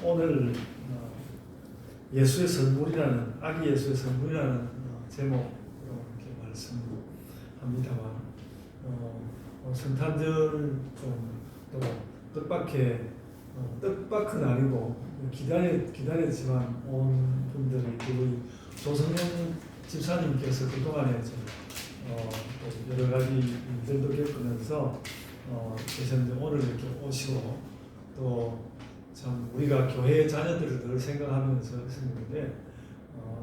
오늘 예수의 선물이라는 아기 예수의 선물이라는 제목으로 이렇게 말씀합니다만 성탄절 좀또 뜻밖은 아니고 기다렸지만 온 분들이 우리 조성현 집사님께서 그동안에 또 여러 가지 일들도 겪으면서 계셨는데 오늘 이렇게 오시고 또 참 우리가 교회 자녀들을 늘 생각하면서 했었는데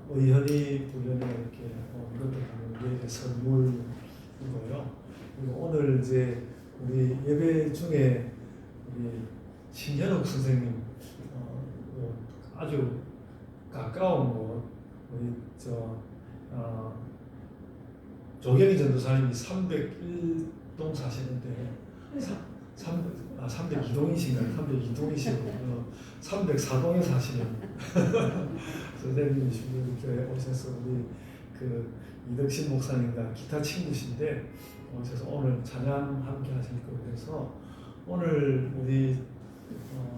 의현이 부연에 이렇게 온 것도 우리에게 선물이고요. 그리고 오늘 이제 우리 예배 중에 우리 신현욱 선생님 아주 가까운 곳 우리 조경희 전도사님이 301동 사시는데 302동이신가요? 302동이시고 304동에 사시는 선생님이시고 교회 오셔서 우리 그 이덕신 목사님과 기타 친구신데 오셔서 오늘 찬양 함께 하실 거고 그래서 오늘 우리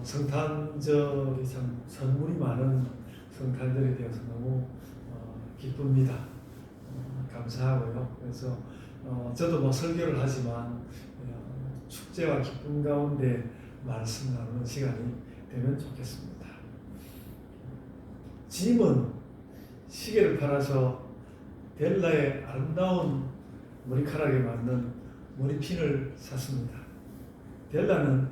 성탄절이 참 선물이 많은 성탄절이 되어서 너무 기쁩니다. 감사하고요. 그래서 저도 뭐 설교를 하지만 축제와 기쁨 가운데 말씀 나누는 시간이 되면 좋겠습니다. 짐은 시계를 팔아서 델라의 아름다운 머리카락에 맞는 머리핀을 샀습니다. 델라는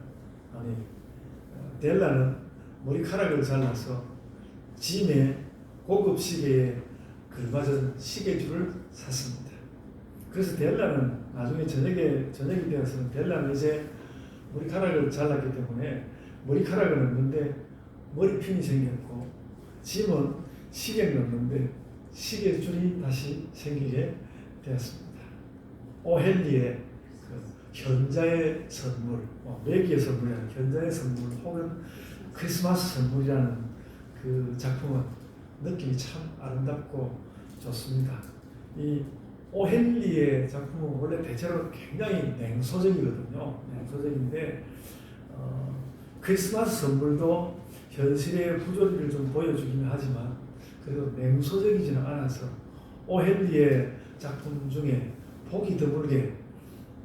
머리카락을 잘라서 짐의 고급 시계에 걸맞은 시계줄을 샀습니다. 그래서 델라는 나중에 저녁이 되어서는 델라는 이제 머리카락을 잘랐기 때문에 머리카락은 없는데 머리핀이 생겼고 짐은 시계는 없는데 시계줄이 다시 생기게 되었습니다. 오헨리의 현자의 선물, 매기의 선물이 아니라 현자의 선물 혹은 크리스마스 선물이라는 그 작품은 느낌이 참 아름답고 좋습니다. 이 오헨리의 작품은 원래 대체로 굉장히 냉소적이거든요. 냉소적인데 크리스마스 선물도 현실의 부조리를 좀 보여주긴 하지만 그래도 냉소적이지는 않아서 오헨리의 작품 중에 보기 드물게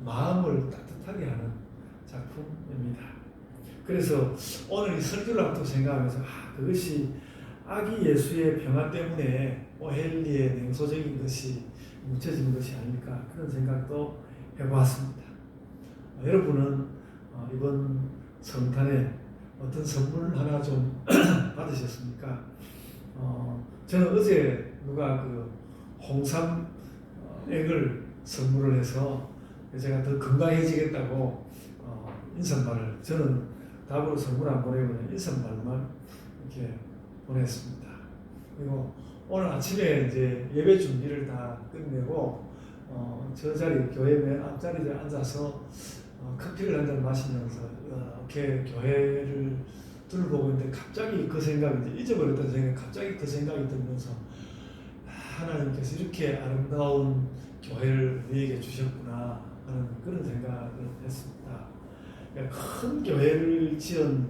마음을 따뜻하게 하는 작품입니다. 그래서 오늘 이 설교를 앞두고 생각하면서 그것이 아기 예수의 평화 때문에 오헨리의 냉소적인 것이 묻혀진 것이 아닐까 그런 생각도 해보았습니다. 여러분은 이번 성탄에 어떤 선물 하나 좀 받으셨습니까? 저는 어제 누가 그 홍삼액을 선물을 해서 제가 더 건강해지겠다고 인사말을 저는 답으로 선물 안 보내고 인사말만 이렇게 보냈습니다. 그리고 오늘 아침에 이제 예배 준비를 다 끝내고 저 자리 교회 맨 앞자리에 앉아서 커피를 한잔 마시면서 이렇게 교회를 둘러보고 있는데 갑자기 그 생각이 잊어버렸던 생각이 갑자기 그 생각이 들면서 하나님께서 이렇게 아름다운 교회를 우리에게 주셨구나 하는 그런 생각을 했습니다. 큰 교회를 지은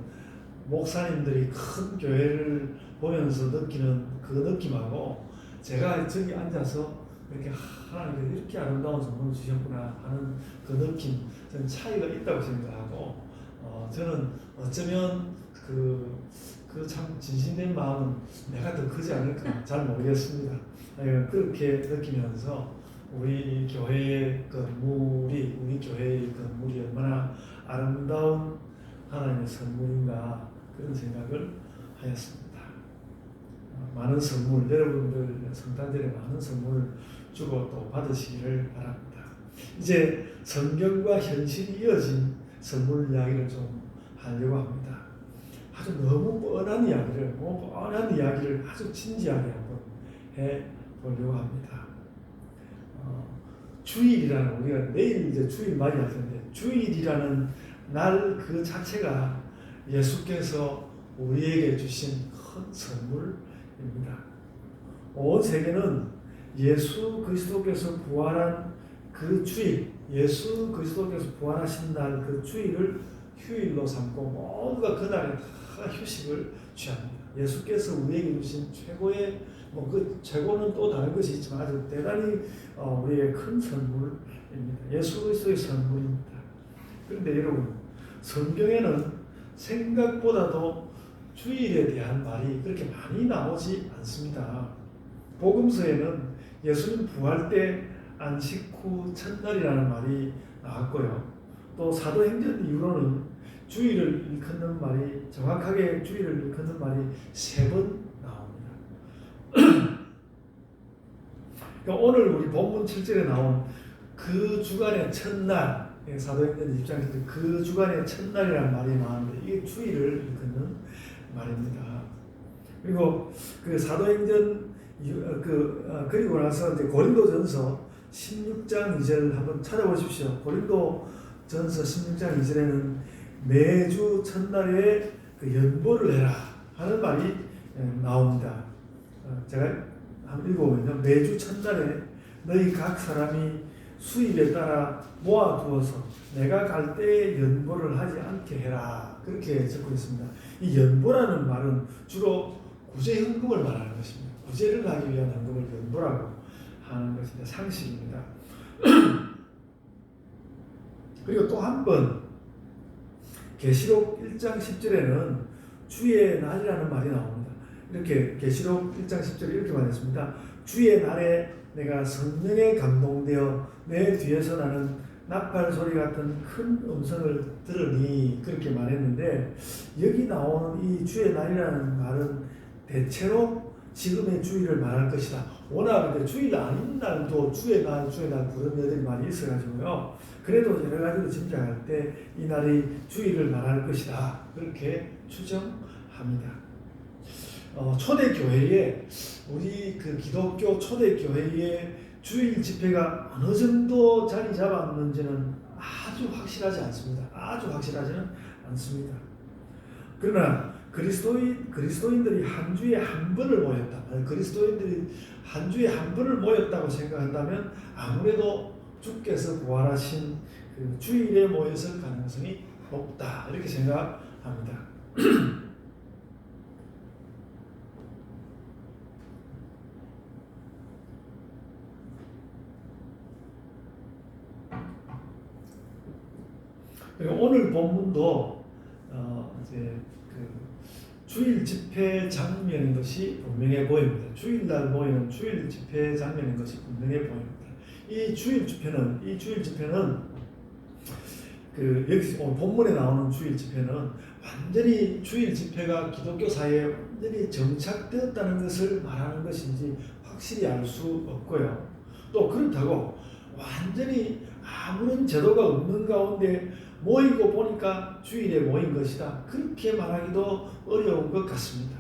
목사님들이 큰 교회를 보면서 느끼는 그 느낌하고 제가 저기 앉아서 이렇게 하나님께서 이렇게 아름다운 선물을 주셨구나 하는 그 느낌 저는 차이가 있다고 생각하고 저는 어쩌면 그 참 진심된 마음은 내가 더 크지 않을까 잘 모르겠습니다. 그렇게 느끼면서 우리 교회의 건물이 우리 교회의 건물이 얼마나 아름다운 하나님의 선물인가 그런 생각을 하였습니다. 많은 선물 여러분들 성탄절에 많은 선물을 주고 또 받으시기를 바랍니다. 이제 성경과 현실이 이어진 선물 이야기를 좀 하려고 합니다. 아주 너무 뻔한 이야기를 아주 진지하게 한번 해보려고 합니다. 주일이라는 우리가 내일 이제 주일 많이 할 텐데 주일이라는 날 그 자체가 예수께서 우리에게 주신 큰 선물입니다. 온 세계는 예수 그리스도께서 부활한 그 주일, 예수 그리스도께서 부활하신 날 그 주일을 휴일로 삼고 모두가 그날에 다 휴식을 취합니다. 예수께서 우리에게 주신 최고의 그 최고는 또 다른 것이 있지만 아주 대단히 우리의 큰 선물입니다. 예수 그리스도의 선물입니다. 그런데 여러분, 성경에는 생각보다도 주일에 대한 말이 그렇게 많이 나오지 않습니다. 복음서에는 예수님 부활 때 안식 후 첫날이라는 말이 나왔고요. 또 사도행전 이후로는 주일을 일컫는 말이, 정확하게 주일을 일컫는 말이 3번 나옵니다. 그러니까 오늘 우리 본문 7절에 나온 그 주간의 첫날, 사도행전 입장에서 그 주간의 첫날이라는 말이 나왔는데 이게 주일을 일컫는 말입니다. 그리고 그 사도행전 그리고 나서 이제 고린도전서 16장 2절 한번 찾아보십시오. 고린도전서 16장 2절에는 매주 첫날에 그 연보를 해라 하는 말이 나옵니다. 제가 한번 읽어보면요. 매주 첫날에 너희 각 사람이 수입에 따라 모아두어서 내가 갈 때에 연보를 하지 않게 해라. 그렇게 적고 있습니다. 이 연보라는 말은 주로 구제헌금을 말하는 것입니다. 구제를 하기 위한 헌금을 연보라고 하는 것인데 상식입니다. 그리고 또 한 번 계시록 1장 10절에는 주의 날이라는 말이 나옵니다. 이렇게 계시록 1장 10절에 이렇게 말했습니다. 주의 날에 내가 성령에 감동되어 내 뒤에서 나는 나팔 소리 같은 큰 음성을 들으니 그렇게 말했는데, 여기 나오는 이 주의 날이라는 말은 대체로 지금의 주일을 말할 것이다. 워낙 주일 아닌 날도 주의 날 그런 여들이 많이 있어가지고요. 그래도 여러 가지로 짐작할 때 이 날이 주일을 말할 것이다. 그렇게 추정합니다. 초대교회에 우리 그 기독교 초대교회의 주일 집회가 어느 정도 자리 잡았는지는 아주 확실하지 않습니다. 아주 확실하지는 않습니다. 그러나 그리스도인들이 한 주에 한 번을 모였다. 그리스도인들이 한 주에 한 번을 모였다고 생각한다면 아무래도 주께서 부활하신 그 주일에 모였을 가능성이 높다. 이렇게 생각합니다. 오늘 본문도 이제 그 주일 집회 장면인 것이 분명해 보입니다. 주일날 모이는 주일 집회 장면인 것이 분명해 보입니다. 이 주일 집회는 그 여기 본문에 나오는 주일 집회는 완전히 주일 집회가 기독교 사회에 완전히 정착되었다는 것을 말하는 것인지 확실히 알 수 없고요. 또 그렇다고 완전히 아무런 제도가 없는 가운데 모이고 보니까 주일에 모인 것이다. 그렇게 말하기도 어려운 것 같습니다.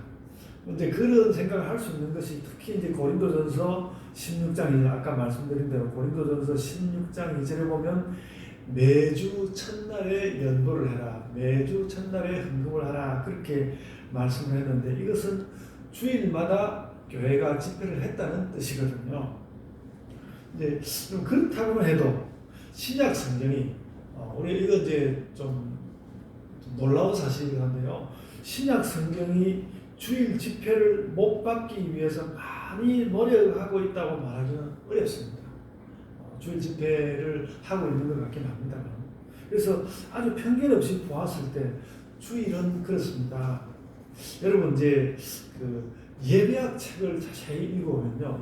근데 그런 생각을 할 수 있는 것이 특히 이제 고린도전서 16장, 아까 말씀드린 대로 고린도전서 16장 2절에 보면 매주 첫날에 연보를 해라. 매주 첫날에 헌금을 하라. 그렇게 말씀을 했는데 이것은 주일마다 교회가 집회를 했다는 뜻이거든요. 이제 좀 그렇다고는 해도 신약 성경이 우리 이거 이제 좀 놀라운 사실이긴 한데요. 신약 성경이 주일 집회를 못 받기 위해서 많이 노력하고 있다고 말하기는 어렵습니다. 주일 집회를 하고 있는 것 같긴 합니다만. 그래서 아주 편견 없이 보았을 때 주일은 그렇습니다. 여러분 이제 그 예배학 책을 자세히 읽어보면요,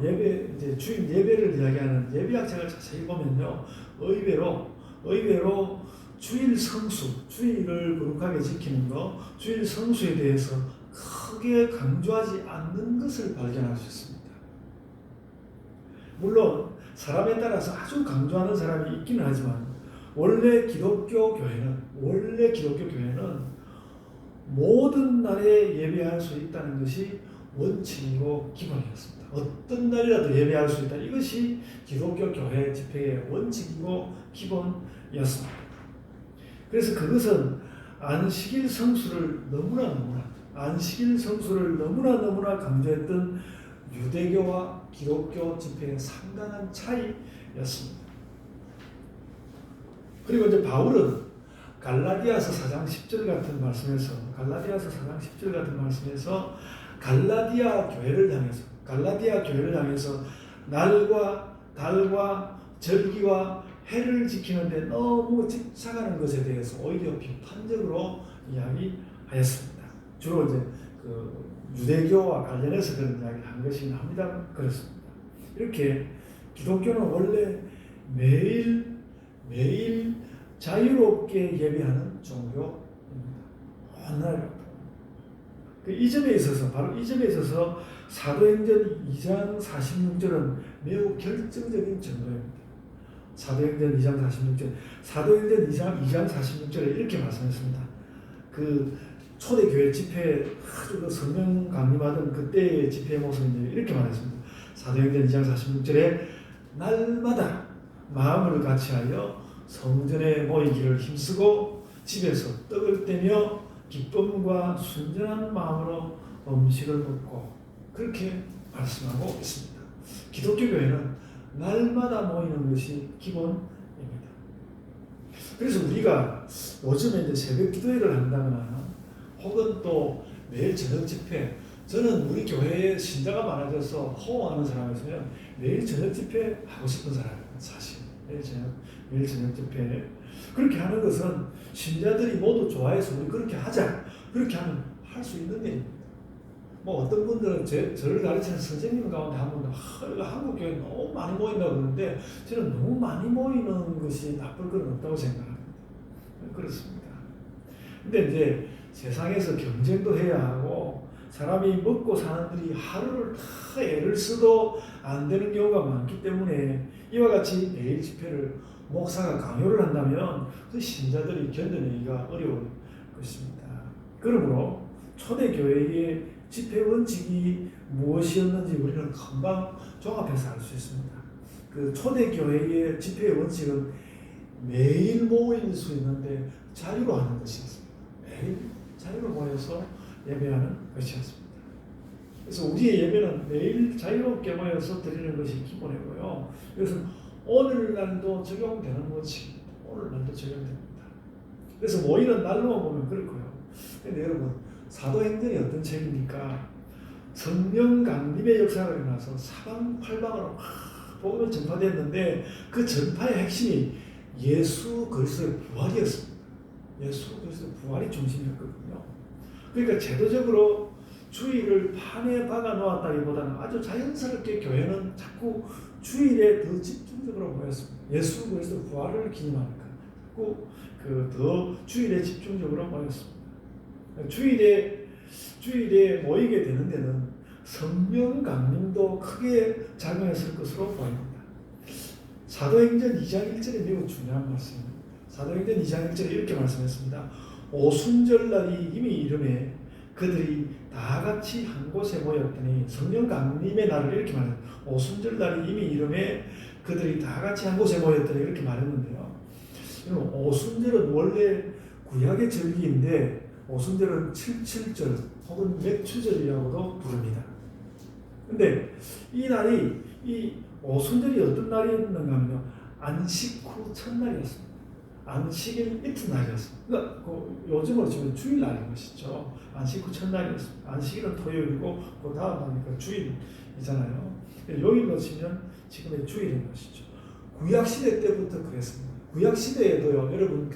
이제 주일 예배를 이야기하는 예배학 책을 자세히 보면요, 의외로 주일 성수, 주일을 거룩하게 지키는 것, 주일 성수에 대해서 크게 강조하지 않는 것을 발견할 수 있습니다. 물론 사람에 따라서 아주 강조하는 사람이 있기는 하지만 원래 기독교 교회는 모든 날에 예배할 수 있다는 것이 원칙이고 기본이었습니다. 어떤 날이라도 예배할 수 있다. 이것이 기독교 교회 집회의 원칙이고 기본이었습니다. 그래서 그것은 안식일 성수를 너무나 강조했던 유대교와 기독교 집회의 상당한 차이였습니다. 그리고 이제 바울은 갈라디아서 4장 10절 같은 말씀에서 갈라디아 교회를 향해서 날과 달과 절기와 해를 지키는데 너무 집착하는 것에 대해서 오히려 비판적으로 이야기하였습니다. 주로 이제 그 유대교와 관련해서 그런 이야기를 한 것이 합니다. 그렇습니다. 이렇게 기독교는 원래 매일 자유롭게 예배하는 종교입니다. 이 점에 있어서 사도행전 2장 46절은 매우 결정적인 정도입니다. 사도행전 2장 46절에 이렇게 말씀했습니다. 그 초대교회 집회 아주 성령 강림하던 그때의 집회의 모습인데 이렇게 말했습니다. 사도행전 2장 46절에 날마다 마음을 같이하여 성전에 모이기를 힘쓰고 집에서 떡을 떼며 기쁨과 순전한 마음으로 음식을 먹고 그렇게 말씀하고 있습니다. 기독교 교회는 날마다 모이는 것이 기본입니다. 그래서 우리가 요즘에 이제 새벽 기도회를 한다거나 혹은 또 매일 저녁 집회, 저는 우리 교회에 신자가 많아져서 호응하는 사람에서는 매일 저녁 집회 하고 싶은 사람이에요. 사실 매일 저녁 집회 그렇게 하는 것은 신자들이 모두 좋아해서 우리 그렇게 하자, 그렇게 하면 할 수 있는 일입니다. 뭐 어떤 분들은 저를 가르치는 선생님 가운데 한 분은 한국 교회 너무 많이 모인다고 그러는데 저는 너무 많이 모이는 것이 나쁠 건 없다고 생각합니다. 그렇습니다. 근데 이제 세상에서 경쟁도 해야 하고 사람이 먹고 사는들이 하루를 다 애를 써도 안 되는 경우가 많기 때문에 이와 같이 매일 집회를 목사가 강요를 한다면 그 신자들이 견뎌내기가 어려울 것입니다. 그러므로 초대교회의 집회 원칙이 무엇이었는지 우리는 금방 종합해서 알 수 있습니다. 그 초대교회의 집회 원칙은 매일 모일 수 있는데 자유로 하는 것이었습니다. 매일 자유로 모여서 예배하는 것이었습니다. 그래서 우리의 예배는 매일 자유롭게 모여서 드리는 것이 기본이고요. 이것은 오늘날도 적용되는 원칙입니다. 오늘날도 적용됩니다. 그래서 모이는 날로만 보면 그렇고요. 근데 여러분, 사도행전이 어떤 책입니까? 성령 강림의 역사가 일어나서 사방팔방으로 복음이 전파됐는데 그 전파의 핵심이 예수 그리스도의 부활이었습니다. 예수 그리스도의 부활이 중심이었거든요. 그러니까 제도적으로 주일을 판에 박아 놓았다기보다는 아주 자연스럽게 교회는 자꾸 주일에 더 집중적으로 모였습니다. 예수 그리스도 부활을 기념하니까 자꾸 더 주일에 집중적으로 모였습니다. 주일에 모이게 되는 데는 성령 강림도 크게 작용했을 것으로 보입니다. 사도행전 2장 1절이 매우 중요한 말씀입니다. 사도행전 2장 1절에 이렇게 말씀했습니다. 오순절날이 이미 이름에 그들이 다 같이 한 곳에 모였더니 성령 강림의 날을 이렇게 말했습니다. 오순절날이 이미 이름에 그들이 다 같이 한 곳에 모였더니 이렇게 말했는데요. 오순절은 원래 구약의 절기인데 오순절은 77절 혹은 맥추절이라고도 부릅니다. 근데 이 날이 이 오순절이 어떤 날이었는가 하면요. 안식 후 첫날이었습니다. 안식일 이튿날이었습니다. 그러니까 요즘으로 치면 주일날인 것이죠. 안식 후 첫날이었습니다. 안식일은 토요일이고 그 다음 날이니까 주일이잖아요. 요일로 치면 지금의 주일인 것이죠. 구약시대 때부터 그랬습니다. 구약시대에도요, 여러분,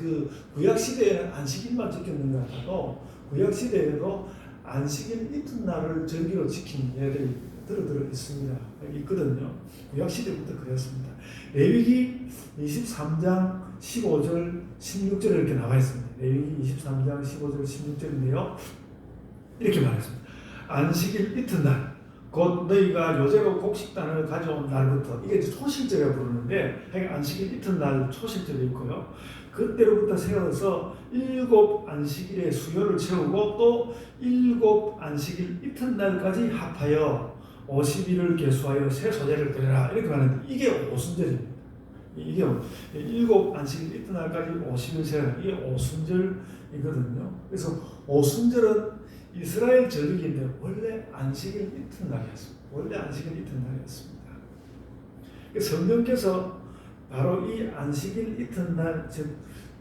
구약시대에는 안식일만 지켰는 것 같아도, 구약시대에도 안식일 이튿날을 절기로 지킨 예들이 들어 있습니다. 여기 있거든요. 구약시대부터 그랬습니다. 레위기 23장 15절, 16절에 이렇게 나와 있습니다. 레위기 23장 15절, 16절인데요. 이렇게 말했습니다. 안식일 이튿날, 곧 너희가 요제로 곡식단을 가져온 날부터, 이게 이제 초실절이라고 부르는데 안식일 이튿날 초실절이 있고요. 그때로부터 세워서 7 안식일의 수요를 채우고 또 7 안식일 이튿날까지 합하여 50일을 계수하여 새 소재를 드려라, 이렇게 말하는데 이게 오순절입니다. 이게 7 안식일 이튿날까지 50일 세라, 이게 오순절이거든요. 그래서 오순절은 이스라엘 절기인데 원래 안식일 이튿날이었습니다. 원래 안식일 이튿날이었습니다. 성령께서 바로 이 안식일 이튿날, 즉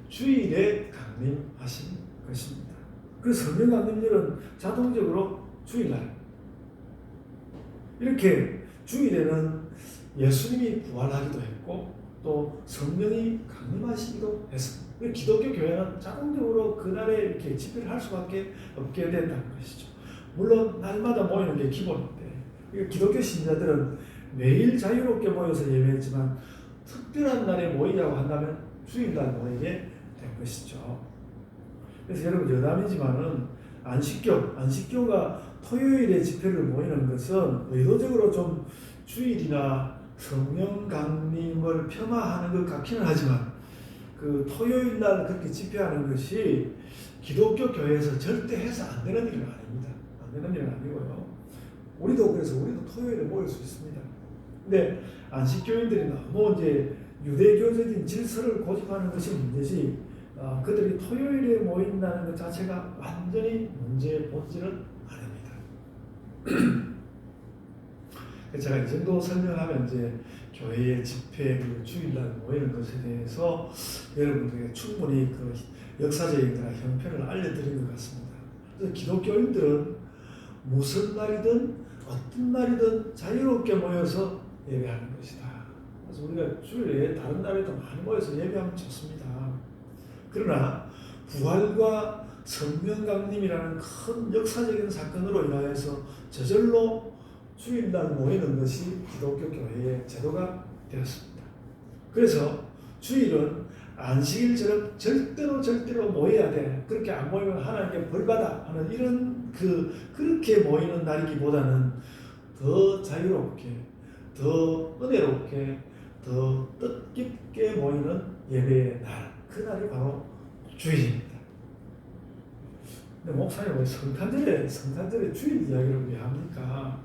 주일에 강림하신 것입니다. 그래서 성령 강림절은 자동적으로 주일날, 이렇게 주일에는 예수님이 부활하기도 했고 또 성령이 강림하시기도 했습니다. 기독교 교회는 자동적으로 그날에 이렇게 집회를 할 수밖에 없게 된다는 것이죠. 물론 날마다 모이는 게 기본인데, 기독교 신자들은 매일 자유롭게 모여서 예배했지만 특별한 날에 모이자고 한다면 주일날 모이게 된 것이죠. 그래서 여러분 여담이지만은 안식교가 토요일에 집회를 모이는 것은 의도적으로 좀 주일이나 성령 강림을 폄하하는 것 같기는 하지만 그 토요일 날 그렇게 집회하는 것이 기독교 교회에서 절대 해서 안 되는 일은 아닙니다. 안 되는 일은 아니고요. 그래서 우리도 토요일에 모일 수 있습니다. 근데 안식교인들이 너무 이제 유대교적인 질서를 고집하는 것이 문제지, 그들이 토요일에 모인다는 것 자체가 완전히 문제의 본질은 아닙니다. 제가 이 정도 설명하면 이제 교회의 집회 그리고 주일날 모이는 것에 대해서 여러분들에게 충분히 그 역사적인 형편을 알려드린 것 같습니다. 그래서 기독교인들은 무슨 날이든 어떤 날이든 자유롭게 모여서 예배하는 것이다. 그래서 우리가 주일에 다른 날에도 많이 모여서 예배하면 좋습니다. 그러나 부활과 성령 강림이라는 큰 역사적인 사건으로 인하여서 저절로 주일날 모이는 것이 기독교 교회의 제도가 되었습니다. 그래서 주일은 안식일처럼 절대로 모여야 돼. 그렇게 안 모이면 하나님께 벌받아 하는 이런 그렇게 모이는 날이기보다는 더 자유롭게, 더 은혜롭게, 더 뜻깊게 모이는 예배의 날, 그 날이 바로 주일입니다. 근데 목사님 왜 성탄절에 주일 이야기를 왜 합니까?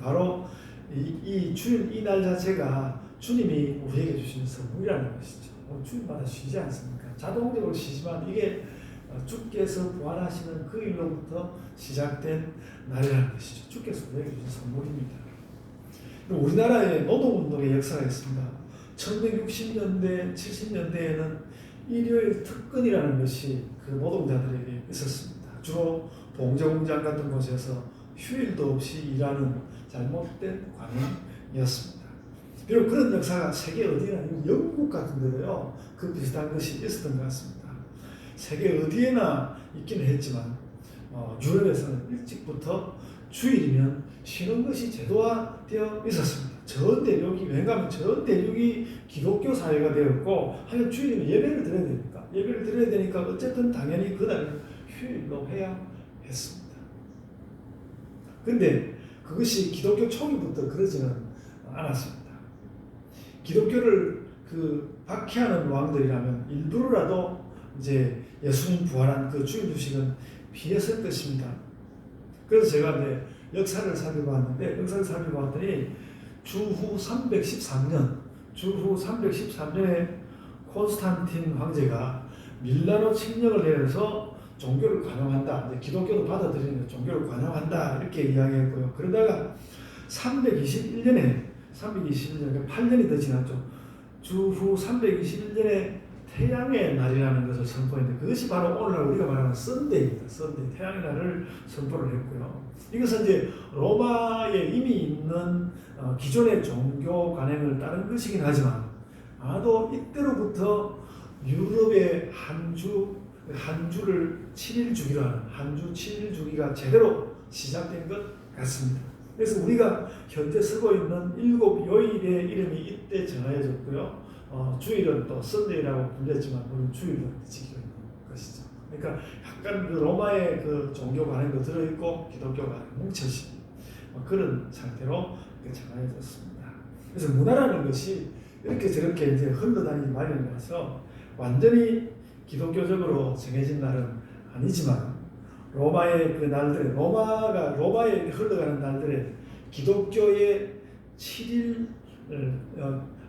바로 이 주일 이 날 자체가 주님이 우리에게 주시는 선물이라는 것이죠. 주일마다 쉬지 않습니까? 자동적으로 쉬지만 이게 주께서 부활하시는 그 일로부터 시작된 날이라는 것이죠. 주께서 우리에게 주신 선물입니다. 우리나라의 노동운동의 역사가 있습니다. 1960년대, 70년대에는 일요일 특근이라는 것이 그 노동자들에게 있었습니다. 주로 봉제공장 같은 곳에서 휴일도 없이 일하는 잘못된 관행이었습니다. 비록 그런 역사가 세계 어디나, 영국 같은 데도요, 그 비슷한 것이 있었던 것 같습니다. 세계 어디에나 있기는 했지만 유럽에서는 일찍부터 주일이면 쉬는 것이 제도화되어 있었습니다. 전 대륙이, 왜냐하면 전 대륙이 기독교 사회가 되었고, 하여 주일이면 예배를 드려야 되니까, 어쨌든 당연히 그날을 휴일로 해야 했습니다. 근데 그것이 기독교 초기부터 그러지는 않았습니다. 기독교를 박해하는 왕들이라면 일부러라도 이제 예수님 부활한 그 주일 주식은 피했을 것입니다. 그래서 제가 이제 역사를 살펴봤는데, 주후 313년에 콘스탄틴 황제가 밀라노 칙령을 내려서 종교를 관용한다, 이제 기독교도 받아들이는 종교를 관용한다, 이렇게 이야기했고요. 그러다가 321년에 8년이 더 지났죠. 주후 321년에 태양의 날이라는 것을 선포했는데, 그것이 바로 오늘날 우리가 말하는 썬데이입니다. 썬데이, 태양의 날을 선포를 했고요. 이것은 이제 로마에 이미 있는 기존의 종교 관행을 따른 것이긴 하지만, 아마도 이때로부터 유럽의 한주를 7일 주기로 하는 한주 7일 주기가 제대로 시작된 것 같습니다. 그래서 우리가 현재 쓰고 있는 7 요일의 이름이 이때 정해졌고요. 주일은 또 썬데이라고 불렸지만 우리는 주일로 지키고 있는 것이죠. 그러니까 약간 그 로마의 그 종교 관행도 들어있고 기독교가 뭉쳐진 그런 상태로 정해졌습니다. 그래서 문화라는 것이 이렇게 저렇게 이제 흘러다니기 마련이라서 완전히 기독교적으로 정해진 날은 아니지만, 로마의 그 날들에, 로마에 흘러가는 날들에 기독교의 7일,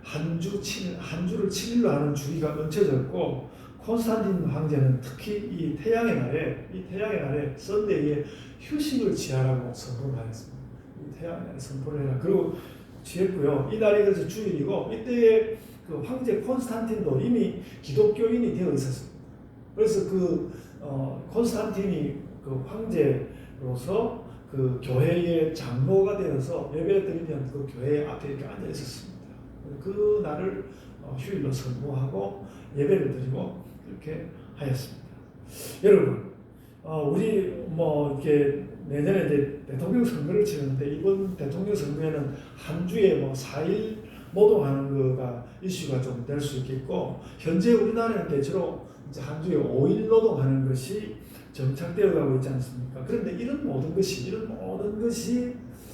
한 주를 7일로 하는 주기가 얹혀졌고, 콘스탄틴 황제는 특히 이 태양의 날에 썬데이에 휴식을 취하라고 선포를 하였습니다. 이 태양의 날에 선포를 해라. 그리고 취했고요. 이 날이 그래서 주일이고, 이때의 그 황제 콘스탄틴도 이미 기독교인이 되어 있었습니다. 그래서 콘스탄틴이 그 황제로서 그 교회의 장로가 되어서 예배 드리면 그 교회 앞에 이렇게 앉아 있었습니다. 그 날을 휴일로 선포하고 예배를 드리고 그렇게 하였습니다. 여러분, 우리 이렇게 내년에 이제 대통령 선거를 치는데 이번 대통령 선거에는 한 주에 4일 노동하는 거가 이슈가 좀 될 수 있겠고, 현재 우리나라는 대체로 이제 한 주에 5일 노동하는 것이 정착되어 가고 있지 않습니까? 그런데 이런 모든 것이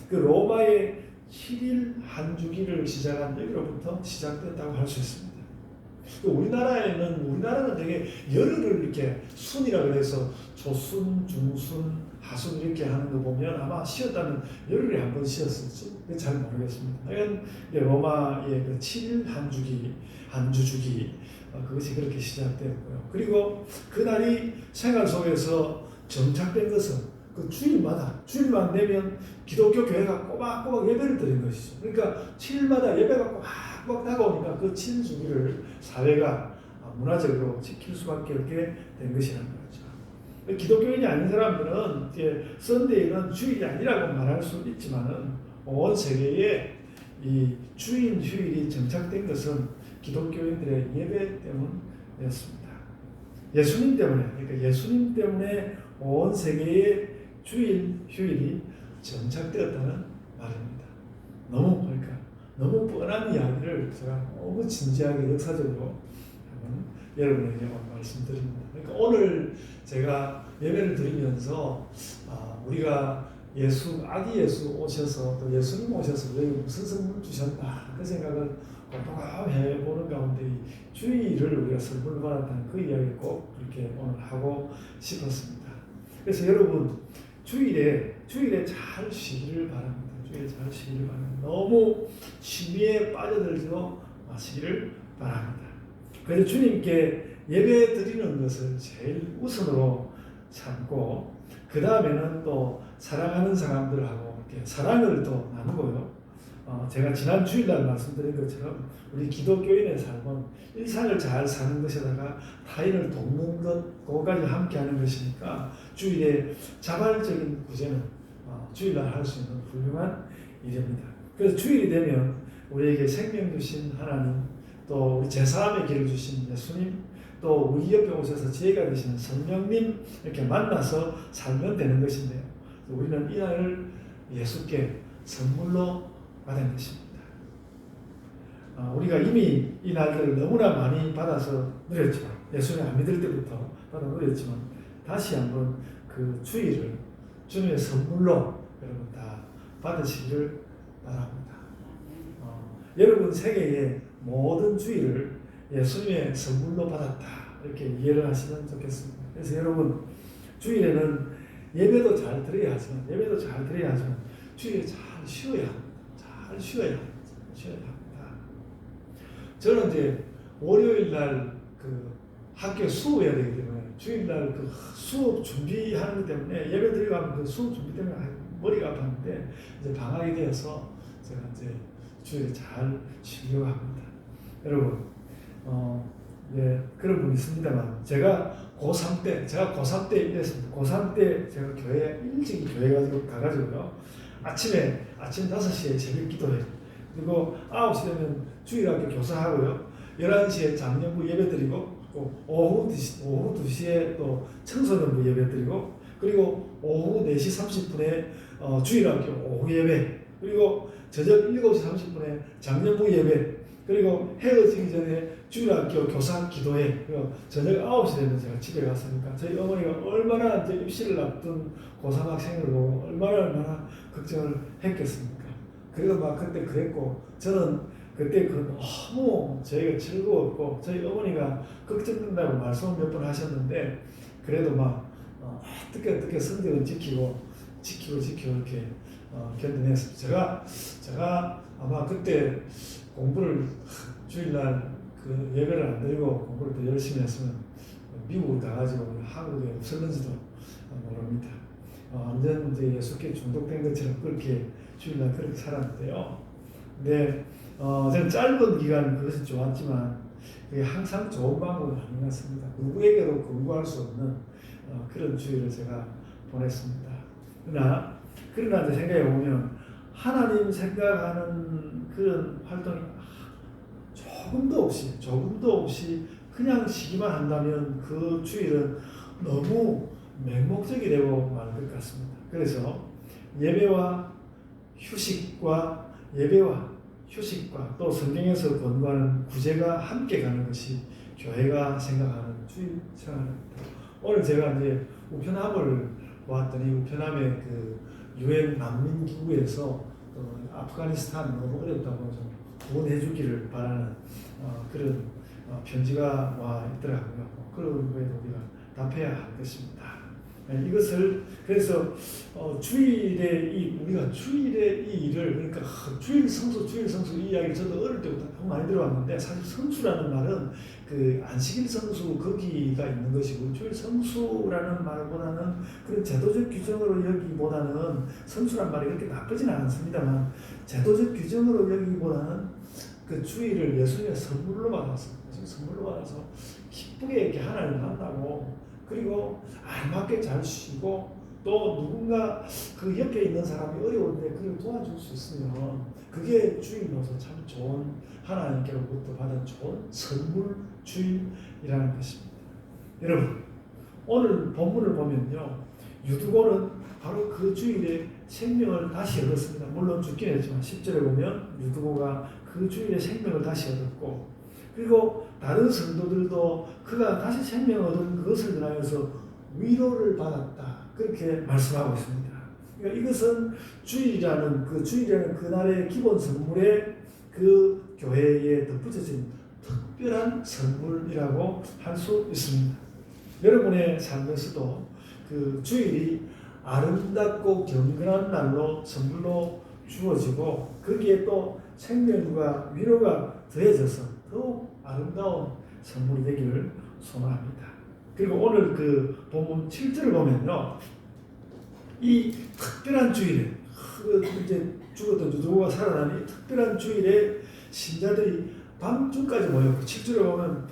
그 로마의 7일 한 주기를 시작한 여기로부터 시작됐다고 할 수 있습니다. 우리나라는 되게 열흘을 이렇게 순이라 그래서 조순, 중순, 하순 이렇게 하는 거 보면 아마 쉬었다면 열흘에 한 번 쉬었을지 잘 모르겠습니다. 하여간 로마의 그 7일 한 주 주기 그것이 그렇게 시작되었고요. 그리고 그날이 생활 속에서 정착된 것은 그 주일만 되면 기독교 교회가 꼬박꼬박 예배를 드린 것이죠. 그러니까 7일마다 예배가 꼬박꼬박 다가오니까 그 7일 주기를 사회가 문화적으로 지킬 수밖에 없게 된 것이라는 거죠. 기독교인이 아닌 사람들은 썬데이는 주일이 아니라고 말할 수 있지만은 온 세계에 이 주일 휴일이 정착된 것은 기독교인들의 예배 때문이었습니다. 예수님 때문에 온 세계의 주일 휴일이 정착되었다는 말입니다. 너무 뻔한 이야기를 제가 너무 진지하게 역사적으로 한번 여러분에게 말씀드립니다. 그러니까 오늘 제가 예배를 드리면서 우리가 아기 예수 오셔서 또 예수님 오셔서 우리에게 무슨 선물 주셨나 그 생각을 곰곰해 보는 가운데 주일을 우리가 선물 받았다는 그 이야기를 꼭 그렇게 오늘 하고 싶었습니다. 그래서 여러분 주일에 잘 쉬기를 바랍니다. 너무 취미에 빠져들지도 마시기를 바랍니다. 그래서 주님께 예배 드리는 것을 제일 우선으로 삼고 그 다음에는 또 사랑하는 사람들하고 이렇게 사랑을 또 나누고요. 제가 지난 주일날 말씀드린 것처럼 우리 기독교인의 삶은 일상을 잘 사는 것에다가 타인을 돕는 것, 그거까지 함께하는 것이니까 주일에 자발적인 구제는 주일날 할 수 있는 훌륭한 일입니다. 그래서 주일이 되면 우리에게 생명 주신 하나님, 또 우리 제사함의 길을 주신 예수님, 또 우리 옆에 오셔서 지혜가 되시는 성령님 이렇게 만나서 살면 되는 것인데요. 우리는 이 날을 예수께 선물로 받은 것입니다. 우리가 이미 이 날들을 너무나 많이 받아서 누렸지만, 예수님 안 믿을 때부터 받아 누렸지만 다시 한번 그 주일을 주님의 선물로 여러분 다 받으시기를 바랍니다. 여러분 생애의 모든 주일을 예수님의 선물로 받았다 이렇게 이해를 하시면 좋겠습니다. 그래서 여러분 주일에는 예배도 잘 드려야 하지만 주일에 잘 쉬어야 합니다. 저는 이제 월요일 날 그 학교 수업해야 되기 때문에 주일 날 그 수업 준비하는 것 때문에 예배 드리고 하면 그 수업 준비 때문에 머리가 아팠는데 이제 방학이 되어서 제가 이제 주일에 잘 쉬려고 합니다. 여러분 그런 분이 있습니다만 제가 고3 때 이랬습니다. 고3 때 제가 일찍 교회 가가지고요. 아침 5시에 새벽 기도해요. 그리고 9시 되면 주일학교 교사하고요. 11시에 장년부 예배 드리고 오후 2시에 또 청소년부 예배 드리고 그리고 오후 4시 30분에 주일학교 오후 예배 그리고 저녁 7시 30분에 장년부 예배 그리고 헤어지기 전에 주일학교 교사 기도회 그리고 저녁 9시 되면 제가 집에 갔으니까 저희 어머니가 얼마나 이제 입시를 앞둔 고3 학생을 보고 얼마나 걱정을 했겠습니까? 그래도 막 그때 그랬고 저는 그때 너무 저희가 즐거웠고 저희 어머니가 걱정된다고 말씀 몇 번 하셨는데 그래도 막 어떻게 성경은 지키고 이렇게 견뎌냈습니다. 제가 아마 그때 공부를 주일날 그 예배를 안 드리고 공부를 더 열심히 했으면 미국을 가가지고 한국에 없었는지도 모릅니다. 완전 이제 예수께 중독된 것처럼 그렇게 주일날 그렇게 살았는데요. 근데 저는 짧은 기간 그것이 좋았지만 그게 항상 좋은 방법은 아닌 것 같습니다. 누구에게도 권고할 수 없는 그런 주일을 제가 보냈습니다. 그러나 이제 생각해 보면 하나님 생각하는 그런 활동이 조금도 없이 그냥 쉬기만 한다면 그 주일은 너무 맹목적이 되고 말 것 같습니다. 그래서 예배와 휴식과 또 성경에서 권고하는 구제가 함께 가는 것이 교회가 생각하는 주일 생활입니다. 오늘 제가 이제 우편함을 보았더니 우편함에 그 유엔 난민 기구에서 아프가니스탄 너무 어렵다고 좀 구원해 주기를 바라는 그런 편지가 와 있더라고요. 그런 거에 우리가 답해야 할 것입니다. 이것을 그래서 주일에 우리가 주일의 이 일을 그러니까 주일 성수 이 이야기 저도 어릴 때부터 많이 들어왔는데 사실 성수라는 말은 그 안식일 성수 거기가 있는 것이고 주일 성수라는 말보다는 그런 제도적 규정으로 여기보다는 성수란 말이 그렇게 나쁘진 않습니다만 제도적 규정으로 여기보다는 그 주일을 예수님의 선물로 받아서 기쁘게 이렇게 하나님을 만나고 그리고 알맞게 잘 쉬고 또 누군가 그 옆에 있는 사람이 어려운데 그를 도와줄 수 있으면 그게 주일로서 참 좋은 하나님께로부터 받은 좋은 선물 주일이라는 것입니다. 여러분 오늘 본문을 보면요 유두고는 바로 그 주일에 생명을 다시 얻었습니다. 물론 죽긴 했지만 10절에 보면 유두고가 그 주일에 생명을 다시 얻었고 그리고 다른 성도들도 그가 다시 생명을 얻은 그것을 인하여서 위로를 받았다. 그렇게 말씀하고 있습니다. 그러니까 이것은 주일이라는 그날의 기본 선물에 그 교회에 덧붙여진 특별한 선물이라고 할 수 있습니다. 여러분의 삶에서도 그 주일이 아름답고 경건한 날로 선물로 주어지고 거기에 또 생명과 위로가 더해져서 더욱 아름다운 선물이 되기를 소망합니다. 그리고 오늘 그 본문 7절을 보면요. 이 특별한 주일에 이제 죽었던 유두고가 살아난 이 특별한 주일에 신자들이 밤중까지 모였고 7절에 보면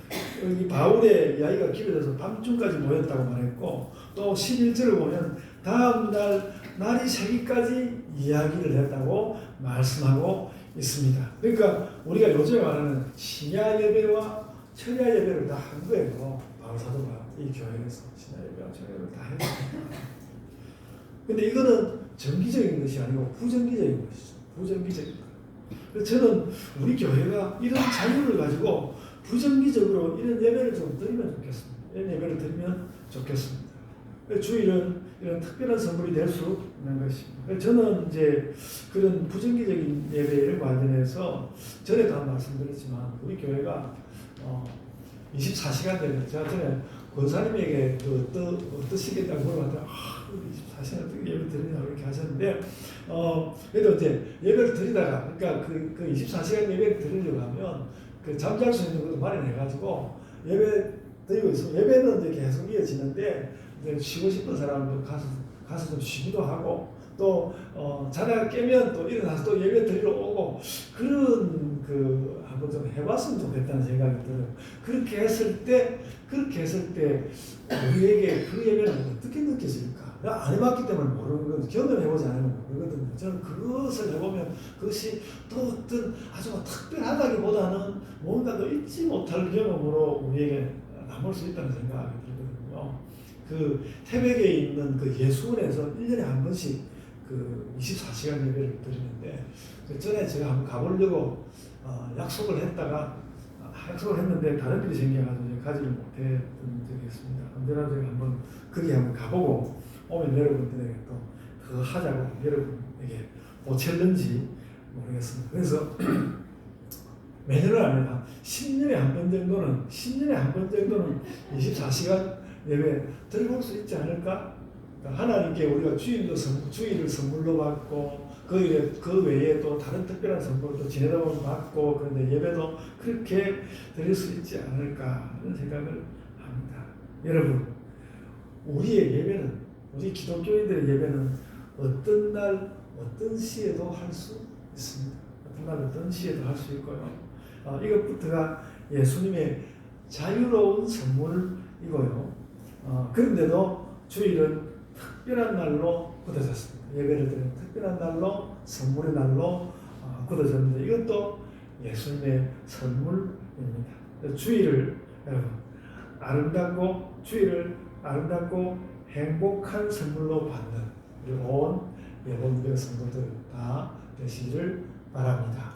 이 바울의 이야기가 길어져서 밤중까지 모였다고 말했고 또 11절을 보면 다음 날이 새기까지 이야기를 했다고 말씀하고 있습니다. 그러니까 우리가 요즘에 말하는 신야 예배와 철야 예배를 다 한 거예요. 바울 사도가 이 교회에서 신야 예배와 철야 예배를 다 했습니다. 근데 이거는 정기적인 것이 아니고 부정기적인 것이죠. 부정기적인 것. 그래서 저는 우리 교회가 이런 자유를 가지고 부정기적으로 이런 예배를 좀 드리면 좋겠습니다. 이런 예배를 드리면 좋겠습니다. 주일은 이런 특별한 선물이 될 수 있는 것입니다. 저는 이제 그런 부정기적인 예배를 관련해서 전에도 한 말씀드렸지만 우리 교회가 24시간 예배 제가 전에 권사님에게 어떠시겠다고 물어봤더니 24시간 어떻게 예배 드리냐고 이렇게 하셨는데 그래도 이제 예배를 드리다가 그러니까 그 24시간 예배를 드리려고 하면 그 잠잘 수 있는 것도 마련해가지고 예배 드리고 있어요. 예배는 이제 계속 이어지는데 이제 쉬고 싶은 사람도 가서 좀 쉬기도 하고 또 자다가 깨면 또 일어나서 또 예배 드리러 오고 그런 그 한번 좀 해봤으면 좋겠다는 생각이 들어요. 그렇게 했을 때 우리에게 그 예배는 어떻게 느껴질까? 안 해봤기 때문에 모르는 거죠. 경험해보지 않으면 모르거든요. 저는 그것을 해보면 그것이 또 어떤 아주 특별하다기보다는 뭔가 더 잊지 못할 경험으로 우리에게 남을 수 있다는 생각이 들거든요. 그 태백에 있는 그 예수원에서 1년에 한 번씩 그 24시간 예배를 드리는데 그 전에 제가 한번 가보려고 약속을 했는데 다른 일이 생겨가지고 가지를 못했던 적이 있습니다. 언제나 제가 거기 한번 가보고 오면 여러분들에게 또 그거 하자고 여러분에게 보챌는지 모르겠습니다. 그래서 매년은 아니라 10년에 한 번 정도는 24시간 예배 드려볼 수 있지 않을까? 하나님께 우리가 주일을 선물로 받고 그 외에 또 다른 특별한 선물도 지내다 보면 받고 그런데 예배도 그렇게 드릴 수 있지 않을까 하는 생각을 합니다. 여러분 우리의 예배는 우리 기독교인들의 예배는 어떤 날 어떤 시에도 할 수 있습니다. 어떤 날 어떤 시에도 할 수 있고요. 이것부터가 예수님의 자유로운 선물이고요. 그런데도 주일은 특별한 날로 굳어졌습니다. 예배를 드리는 특별한 날로, 선물의 날로 굳어졌는데 이것도 예수님의 선물입니다. 주일을 여러분 주일을 아름답고 행복한 선물로 받는 우리 온 예본교회 성도들 다 되시기를 바랍니다.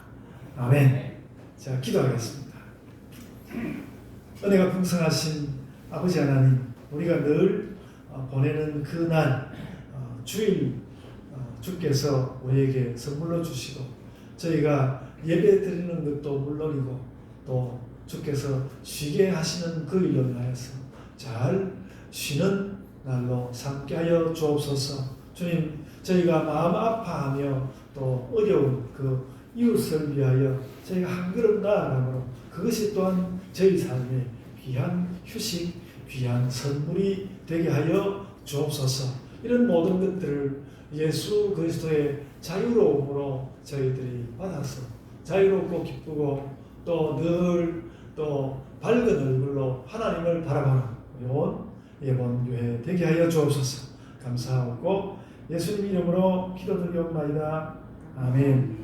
아멘. 자, 기도하겠습니다. 은혜가 풍성하신 아버지 하나님, 우리가 늘 보내는 그 날 주일 주께서 우리에게 선물로 주시고 저희가 예배 드리는 것도 물론이고 또 주께서 쉬게 하시는 그 일로 인하여서 잘 쉬는 날로 삼게 하여 주옵소서. 주님, 저희가 마음 아파하며 또 어려운 그 이웃을 위하여 저희가 한 걸음 나아가므로 그것이 또한 저희 삶의 귀한 휴식, 귀한 선물이 되게 하여 주옵소서. 이런 모든 것들을 예수 그리스도의 자유로움으로 저희들이 받아서 자유롭고 기쁘고 또 늘 또 밝은 얼굴로 하나님을 바라보는 예본교회 되게 하여 주옵소서. 감사하고 예수님 이름으로 기도드리옵나이다. 아멘.